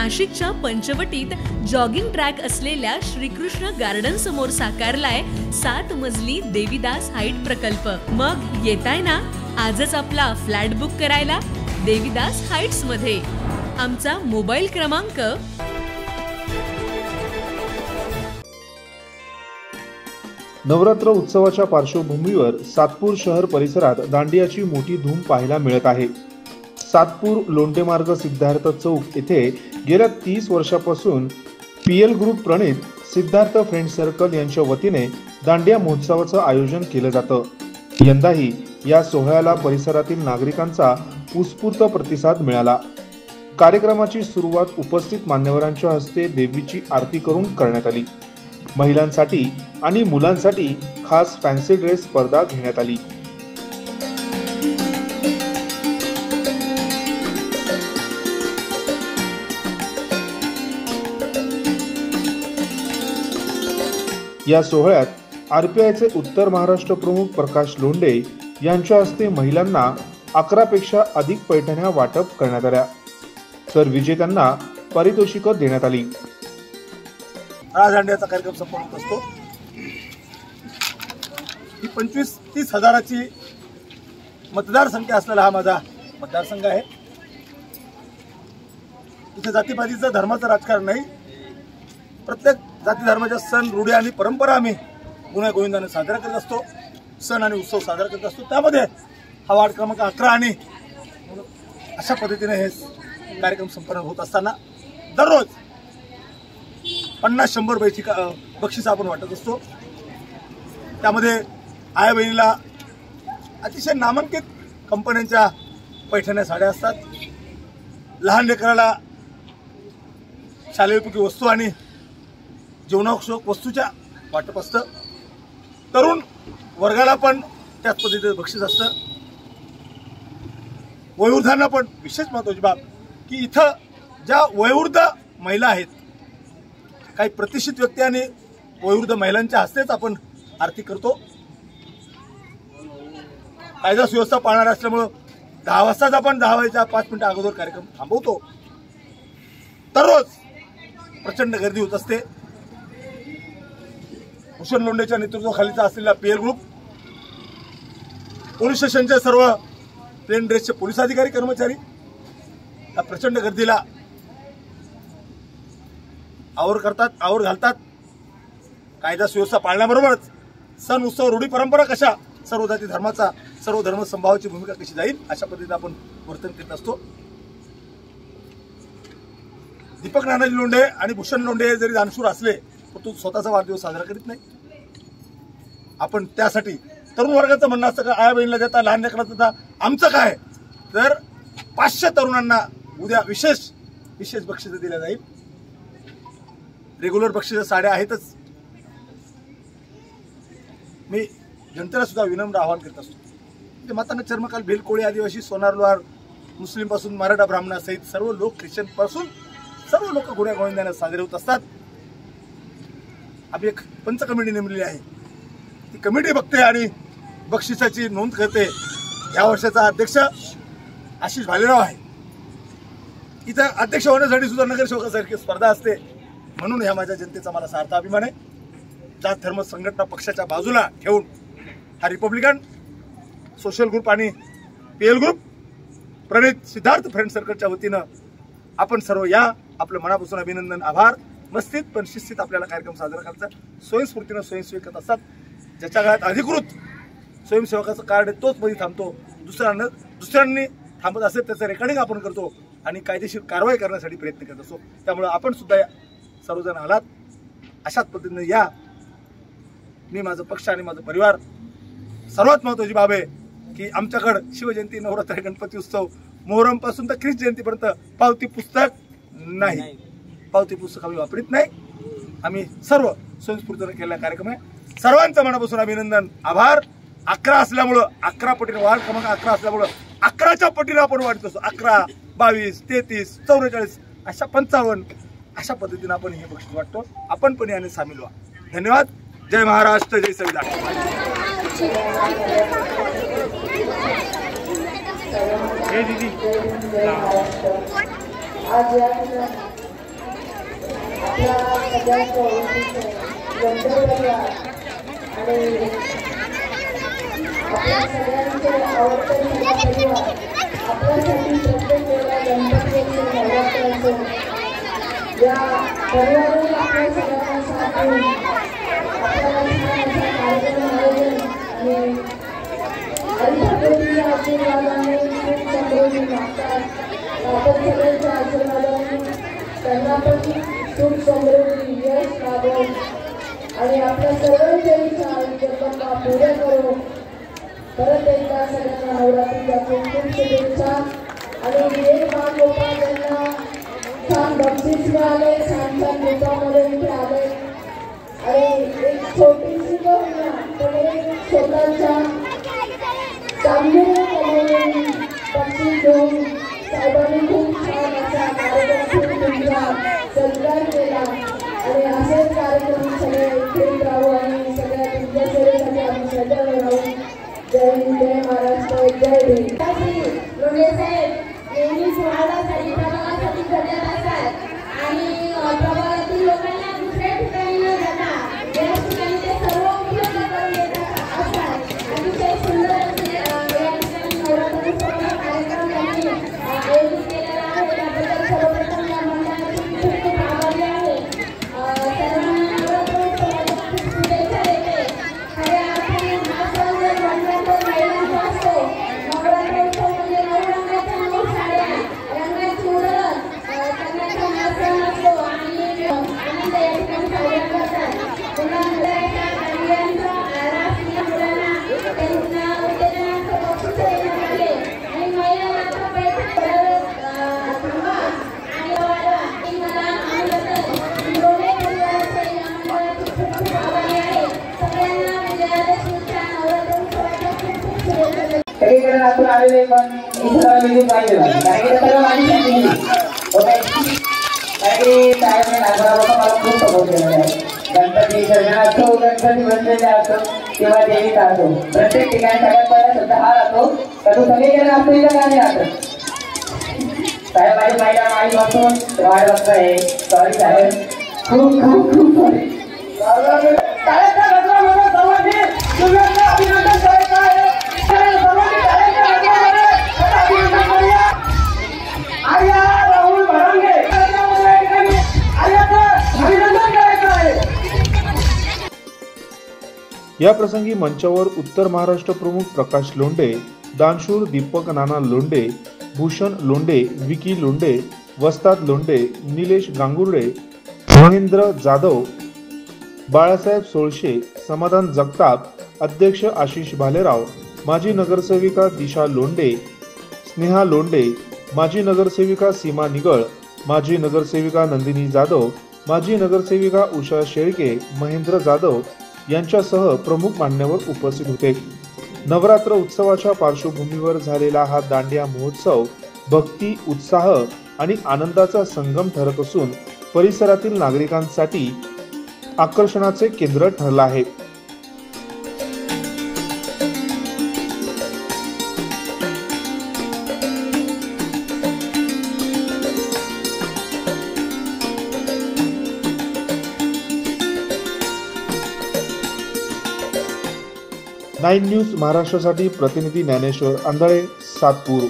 नाशिकच्या पंचवटीत jogging track असलेल्या Shrikrishna garden समोर साकारलाय 7 मजली देवीदास हाईट प्रकल्प। मग येताय ना आजच आपला फ्लॅट बुक करायला देवीदास हाईट्स मध्ये। आमचा मोबाईल क्रमांक नवरात्र उत्सवाच्या पार्श्वभूमीवर सातपूर शहर परिसरात दांडियाची मोठी धूम पाहायला मिळत आहे। सातपूर लोंढे मार्ग सिद्धार्थ चौक येथे गेल्या 30 वर्षापासून पीएल ग्रुप प्रणित सिद्धार्थ फ्रेंड सर्कल यांच्या वतीने दांडिया महोत्सवाचं आयोजन केलं जातं। यंदाही या सोहळ्याला परिसरातील नागरिकांचा उत्स्फूर्त प्रतिसाद मिळाला। कार्यक्रमाची सुरुवात उपस्थित मान्यवरांच्या हस्ते देवीची आरती करून करण्यात आली। महिलांसाठी आणि मुलांसाठी खास फॅन्सी ड्रेस स्पर्धा घेण्यात आली। या सोहळ्यात आरपीआयचे उत्तर महाराष्ट्र प्रमुख प्रकाश लोंढे यांच्या हस्ते महिलांना 11 पेक्षा अधिक पैठण्या वाटप करण्यात आल्या, तर विजेत्यांना पारितोषिकं देण्यात आली। हा दांडियाचा कार्यक्रम संपन्न होत असतो। ही 25-30 हजाराची मतदारसंख्या असलेला हा माझा मतदारसंघ आहे। इथे जातीपातीचं धर्माचं राजकारण नाही। प्रत्येक जाती धर्माच्या सण रूढी आणि परंपरा आम्ही गुण्यागोविंदाने साजरा करत असतो। सण आणि उत्सव साजरा करत असतो। त्यामध्ये हा वार्ड क्रमांक 11 आणि अशा पद्धतीने हे कार्यक्रम संपन्न होत असताना दररोज 50-100 बक्षीस आपण वाटत असतो। त्यामध्ये आया बहिणीला अतिशय नामांकित कंपन्यांच्या पैठण्या साड्या असतात। लहान लेकराला शालेय उपयोगी वस्तू आणि जीवनावश्यक वस्तूच्या वाटप असतं। तरुण वर्गाला पण त्याच पद्धतीचं बक्षीस असतं। वयोवृद्धांना पण विशेष महत्त्वाची बाब की इथं ज्या वयोवृद्ध महिला आहेत, काही प्रतिष्ठित व्यक्ती आणि वयोवृद्ध महिलांच्या हस्तेच आपण आरती करतो। कायदा सुव्यवस्था पाळणार असल्यामुळं 10 वाजताच आपण 10 वाजेच्या 5 मिनिटं अगोदर कार्यक्रम थांबवतो। दररोज प्रचंड गर्दी होत असते। भूषण लोंढेच्या नेतृत्वाखालीचा असलेला पीएल ग्रुप, पोलीस स्टेशनचे सर्व प्लेन ड्रेसचे पोलीस अधिकारी कर्मचारी या प्रचंड गर्दीला आवर घालतात। कायदा सुव्यवस्था पाळण्याबरोबरच सण उत्सव रूढी परंपरा कशा सर्व जाती धर्माचा सर्व धर्म संभावाची भूमिका कशी जाईल अशा पद्धतीने आपण वर्तन करत असतो। दीपक नानाजी लोंढे आणि भूषण लोंढे जरी दानशूर असले तर तो स्वतःचा वाढदिवस साजरा करीत नाही। आपण त्यासाठी तरुण वर्गाचं म्हणणं असतं का आया बहिणीला देता, लहान लेकराला देता, आमचं काय? तर 500 तरुणांना उद्या विशेष बक्षीस दिल्या जाईल। रेग्युलर बक्षीस साड्या आहेतच। मी जनतेला सुद्धा विनम्र आवाहन करत असतो। मातांना चर्मकाल, भेल, कोळी, आदिवासी, सोनार, लोहार, मुस्लिम पासून मराठा ब्राह्मणासहित सर्व लोक, ख्रिश्चन पासून सर्व लोक गुण्या गोविंदाने साजरे होत असतात। आम्ही एक पंच कमिटी नेमलेली आहे। ती कमिटी बघते आणि बक्षिसाची नोंद करते। या वर्षाचा अध्यक्ष आशिष भालेराव आहे। इथं अध्यक्ष होण्यासाठी सुद्धा नगरसेवकासारखी स्पर्धा असते। म्हणून ह्या माझ्या जनतेचा मला सार्थ अभिमान आहे। जात धर्म संघटना पक्षाच्या बाजूला ठेवून हा रिपब्लिकन सोशल ग्रुप आणि पीएल ग्रुप प्रणित सिद्धार्थ फ्रेंड सर्कलच्या वतीनं आपण सर्व या आपलं मनापासून अभिनंदन, आभार। मस्तीत पण शिस्तीत आपल्याला कार्यक्रम साजरा करायचा। स्वयंस्फूर्तीनं स्वयंसेवक करत असतात। ज्याच्या काळात अधिकृत स्वयंसेवकाचं कार्ड आहे तोच मध्ये थांबतो। दुसऱ्यांनी थांबत असेल त्याचं रेकॉर्डिंग आपण करतो आणि कायदेशीर कारवाई करण्यासाठी प्रयत्न करत असतो। त्यामुळे आपण सुद्धा सर्वजण आलात अशाच पद्धतीने या। मी, माझं पक्ष आणि माझं परिवार, सर्वात महत्त्वाची बाब आहे की आमच्याकडं शिवजयंती, नवरात्र, गणपती उत्सव, मोहरम पासून तर ख्रिस्त जयंतीपर्यंत पावती पुस्तक नाही। पावती पुस्तक आम्ही वापरत नाही। आम्ही सर्व स्वयंस्फूर्तीने केलेला कार्यक्रम आहे। सर्वांचं मनापासून अभिनंदन, आभार। 11 असल्यामुळं 11 पटीने वार्ड क्रमांक 11 असल्यामुळं 11च्या पटीने आपण वाढत असतो। 11, 22, 33, 44 अशा 55 अशा पद्धतीने आपण हे बक्षीस वाटतो। आपण पण याने सामील व्हा। धन्यवाद। जय महाराष्ट्र, जय संविधान। दीदी आज या ठिकाणी आपल्या सगळ्यांच्या ओळखीचे गणपती आणि आपल्या सगळ्यांचे आवडते परिवार आपल्यासाठी प्रत्येक वेळेला गणपती असो नवरात्र असो या परिवाराने आपल्या सगळ्यांना साथ देऊन आपल्याला कार्यक्रम आयोजन आणि हरिभक्तीच्या आशीर्वादाने खूप समृद्धी मागतात. आपण सगळ्यांच्या आशीर्वादाने त्यांना पण खूप समृद्धी यश लाभो आणि आपल्या सर्वांच्या इच्छा आयुष्यात पुऱ्या करो. परत एकदा सगळ्यांना नवरात्रीच्या खूप खूप शुभेच्छा. आणि एक मान गोपाळ त्यांना छान बक्षीस मिळाले, छान छान रूपामध्ये इथे आले आणि एक छोटीशी होईना पण एक स्वतःच्या चांगले कमवून बक्षीस घेऊन साहेबांनी खूप छान असा कार्यक्रम तुमचा सत्कार केला आणि असेच कार्यक्रम सगळे घेत राहू आणि सगळ्या तुमच्या सेवेसाठी आम्ही सजग राहू. जय हिंद, जय महाराष्ट्र, जय भीम. लोंढे साहेब नेहमी सोहळ्यासाठी प्रभागासाठी झटत असतात आणि प्रभागातील लोकांना दुसऱ्या ठिकाणी न जाता या ठिकाणी ते सर्व उपलब्ध करून देतात असतात. अतिशय सुंदर असे या ठिकाणी नवरात्रोत्सवाचा कार्यक्रम त्यांनी आयोजित केलेला आहे. त्याबद्दल सर्वप्रथम या मंडळाची खूप खूप आभारी आहे. सर्वांना नवरात्रोत्सवाच्या खूप शुभेच्छा देते. खऱ्या अर्थाने हा सण जर म्हटला तर महिलांचा असतो. नवरात्रोत्सव म्हणजे नवरंगाच्या 9 साड्या, रंगाची उधळण करण्याचा हा सण असतो आणि आनंद या ठिकाणी साजरा करतात. पुन्हा मुलांच्या दांडियांचा राष्ट्रीय मुलांना त्यांना उत्तेजनाचं बक्षीस देण्यात आले आणि महिला मात्र पैठण थांबा आणि वाढवा ही मला आनंदाचं लोणे परिवाराचे या मंडळाची खूप खूप आभारी आहे. सगळ्यांना विजयादशमीच्या नवरात्रोत्सवाच्या खूप खूप शुभेच्छा. सगळीकडे आपण आलेले पण इथं निघून पाहिजे काही सगळं माझी सांगितली ओके. काही साहेबने नागराबाबा मला खूप सपोर्ट केलेला आहे. गणपती विसर्जन असो, गणपती बसलेले असो किंवा देवीचा असो, प्रत्येक ठिकाणी सगळ्यात पहिला सुद्धा हा राहतो तर तू सगळीकडे असतो इथं गाणे राहतं. साहेब माझी महिला माई बसून वाट बघतोय. सॉरी साहेब, खूप खूप खूप सॉरी. शाळेच्या गजरामध्ये सर्वांनी शुभेच्छा अभिनंदन करायचं आहे. सर्वांनी शाळेच्या गजरामध्ये अभिनंदन करूया. आर्या राहुल भरांगे आर्याचं अभिनंदन करायचं आहे. या प्रसंगी मंचावर उत्तर महाराष्ट्र प्रमुख प्रकाश लोंढे, दानशूर दीपक नाना लोंढे, भूषण लोंढे, विकी लोंढे, वस्ताद लोंढे, निलेश गांगुर्डे, महेंद्र जाधव, बाळासाहेब सोळशे, समाधान जगताप, अध्यक्ष आशिष भालेराव, माजी नगरसेविका दिशा लोंढे, स्नेहा लोंढे, माजी नगरसेविका सीमा निगळ, माजी नगरसेविका नंदिनी जाधव, माजी नगरसेविका उषा शेळके, महेंद्र जाधव यांच्यासह प्रमुख मान्यवर उपस्थित होते. नवरात्र उत्सवाच्या पार्श्वभूमीवर झालेला हा दांडिया महोत्सव भक्ती, उत्साह आणि आनंदाचा संगम ठरत असून परिसरातील नागरिकांसाठी आकर्षणाचे केंद्र ठरला आहे. नाईन न्यूज महाराष्ट्रासाठी प्रतिनिधी ज्ञानेश्वर आंधळे, सातपूर.